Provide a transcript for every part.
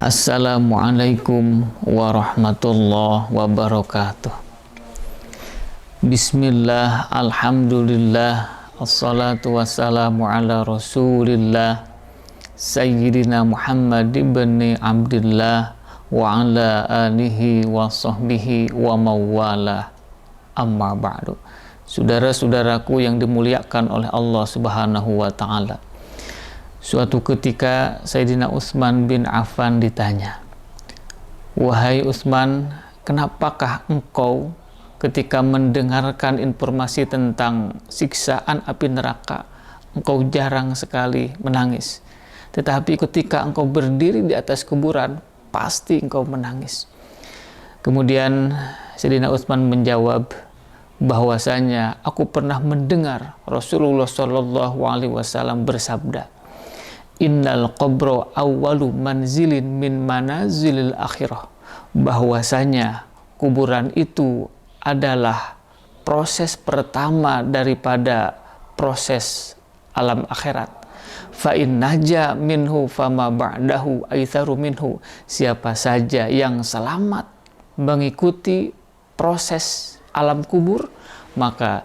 Assalamualaikum warahmatullahi wabarakatuh. Bismillah, alhamdulillah, assalatu wassalamu ala rasulillah Sayyidina Muhammad ibn Abdillah wa ala alihi wa sahbihi wa mawala, amma ba'du. Saudara-saudaraku yang dimuliakan oleh Allah Subhanahu wa ta'ala, suatu ketika Sayyidina Utsman bin Affan ditanya, "Wahai Utsman, kenapakah engkau ketika mendengarkan informasi tentang siksaan api neraka, engkau jarang sekali menangis, tetapi ketika engkau berdiri di atas kuburan, pasti engkau menangis?" Kemudian Sayyidina Utsman menjawab bahwasanya aku pernah mendengar Rasulullah Shallallahu Alaihi Wasallam bersabda, "Innal qabra awwalu manzilin min manazilil akhirah," bahwasanya kuburan itu adalah proses pertama daripada proses alam akhirat. Fa in naja minhu fama ba'dahu aitsaru minhu, siapa saja yang selamat mengikuti proses alam kubur, maka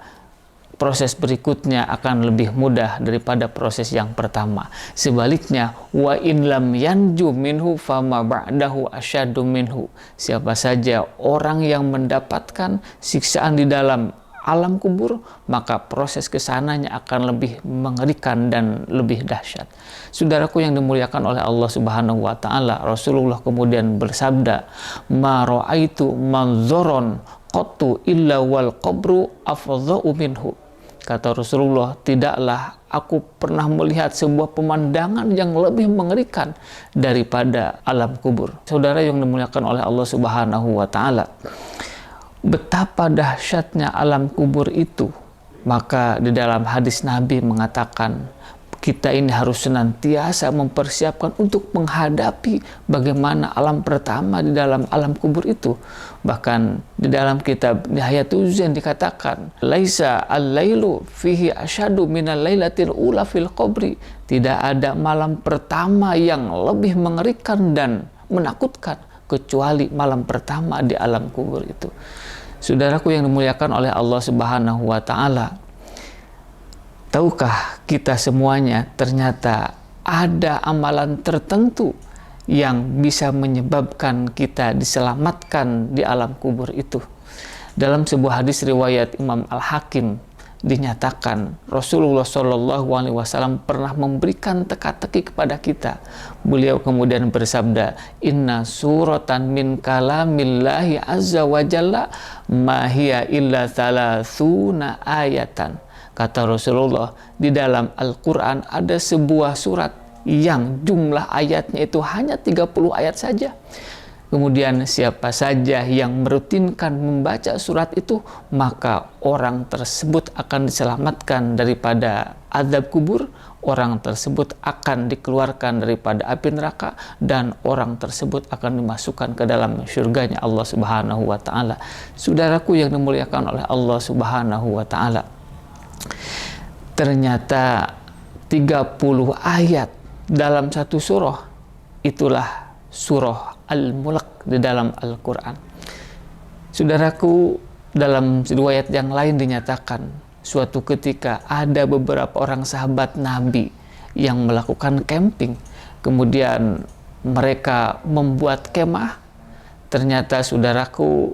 proses berikutnya akan lebih mudah daripada proses yang pertama. Sebaliknya, wa in lam yanju minhu fama ba'dahu asyaddu minhu, siapa saja orang yang mendapatkan siksaan di dalam alam kubur, maka proses kesananya akan lebih mengerikan dan lebih dahsyat. Saudaraku yang dimuliakan oleh Allah Subhanahu wa ta'ala, Rasulullah kemudian bersabda, "Ma ra'aitu manzoron qattu illa wal qabru afdha'u minhu." Kata Rasulullah, tidaklah aku pernah melihat sebuah pemandangan yang lebih mengerikan daripada alam kubur. Saudara yang dimuliakan oleh Allah Subhanahu wa ta'ala, betapa dahsyatnya alam kubur itu, maka di dalam hadis Nabi mengatakan kita ini harus senantiasa mempersiapkan untuk menghadapi bagaimana alam pertama di dalam alam kubur itu. Bahkan di dalam kitab Nihayatul Zain dikatakan, "Laisa al-lailu fihi asyadu minal lailatil ula fil qabri." Tidak ada malam pertama yang lebih mengerikan dan menakutkan kecuali malam pertama di alam kubur itu. Saudaraku yang dimuliakan oleh Allah Subhanahu wa ta'ala, tahukah kita semuanya ternyata ada amalan tertentu yang bisa menyebabkan kita diselamatkan di alam kubur itu. Dalam sebuah hadis riwayat Imam Al-Hakim dinyatakan Rasulullah Shallallahu Alaihi Wasallam pernah memberikan teka-teki kepada kita. Beliau kemudian bersabda, "Inna suratan min kalamillahi azza wa jalla ma hiya illa thalathuna ayatan." Kata Rasulullah, di dalam Al-Quran ada sebuah surat yang jumlah ayatnya itu hanya 30 ayat saja. Kemudian siapa saja yang merutinkan membaca surat itu, maka orang tersebut akan diselamatkan daripada azab kubur, orang tersebut akan dikeluarkan daripada api neraka, dan orang tersebut akan dimasukkan ke dalam surganya Allah Subhanahu wa ta'ala. Saudaraku yang dimuliakan oleh Allah Subhanahu wa ta'ala, ternyata 30 ayat dalam satu surah, itulah surah Al-Mulk di dalam Al-Quran. Saudaraku, dalam riwayat yang lain dinyatakan suatu ketika ada beberapa orang sahabat Nabi yang melakukan camping, kemudian mereka membuat kemah. Ternyata saudaraku,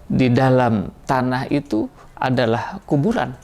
di dalam tanah itu adalah kuburan.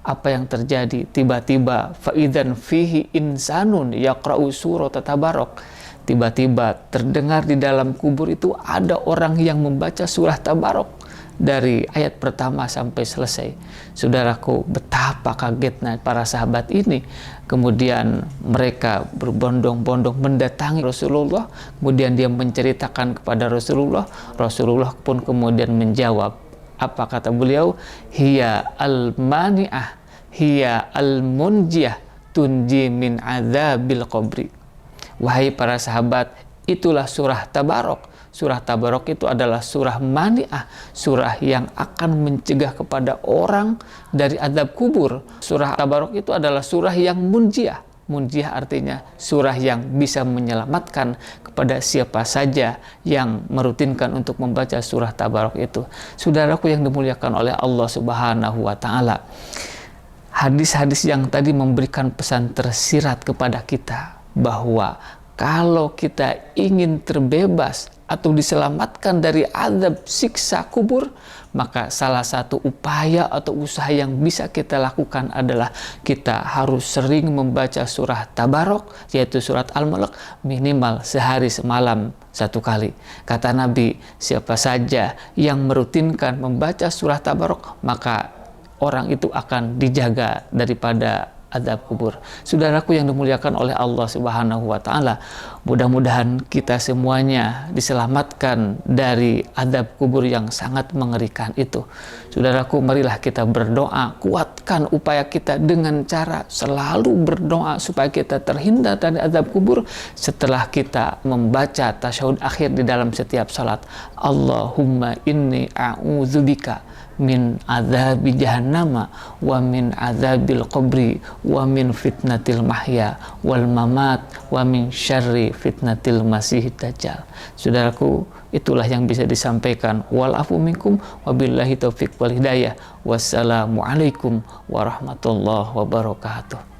Apa yang terjadi? Tiba-tiba faidan fihi insanun yaqra'u surat tabarok. Tiba-tiba terdengar di dalam kubur itu ada orang yang membaca surah Tabarok dari ayat pertama sampai selesai. Saudaraku, betapa kagetnya para sahabat ini. Kemudian mereka berbondong-bondong mendatangi Rasulullah. Kemudian dia menceritakan kepada Rasulullah. Rasulullah pun kemudian menjawab. Apa kata beliau? "Hiya al-mani'ah, hiya al-munjiyah, tunji min adzabil qabri." Wahai para sahabat, itulah surah Tabarok. Surah Tabarok itu adalah surah mani'ah, surah yang akan mencegah kepada orang dari azab kubur. Surah Tabarok itu adalah surah yang munjiah, Munjiah artinya surah yang bisa menyelamatkan kepada siapa saja yang merutinkan untuk membaca surah Tabarok itu. Saudaraku yang dimuliakan oleh Allah Subhanahu wa taala, hadis-hadis yang tadi memberikan pesan tersirat kepada kita bahwa kalau kita ingin terbebas atau diselamatkan dari azab siksa kubur, maka salah satu upaya atau usaha yang bisa kita lakukan adalah kita harus sering membaca surah Tabarok, yaitu surat Al-Mulk, minimal sehari semalam 1 kali. Kata Nabi, siapa saja yang merutinkan membaca surah Tabarok, maka orang itu akan dijaga daripada azab kubur. Saudaraku yang dimuliakan oleh Allah Subhanahu wa taala, mudah-mudahan kita semuanya diselamatkan dari azab kubur yang sangat mengerikan itu. Saudaraku, marilah kita berdoa, kuatkan upaya kita dengan cara selalu berdoa supaya kita terhindar dari azab kubur setelah kita membaca tasyahud akhir di dalam setiap salat. Allahumma inni a'udzubika min azabi jahannama wa min azabil qabri wa min fitnatil mahya wal mamat wa min syarri fitnatil masih dajjal. Saudaraku, itulah yang bisa disampaikan. Wal afu minkum wabillahi taufiq wal hidayah. Wassalamualaikum warahmatullahi wabarakatuh.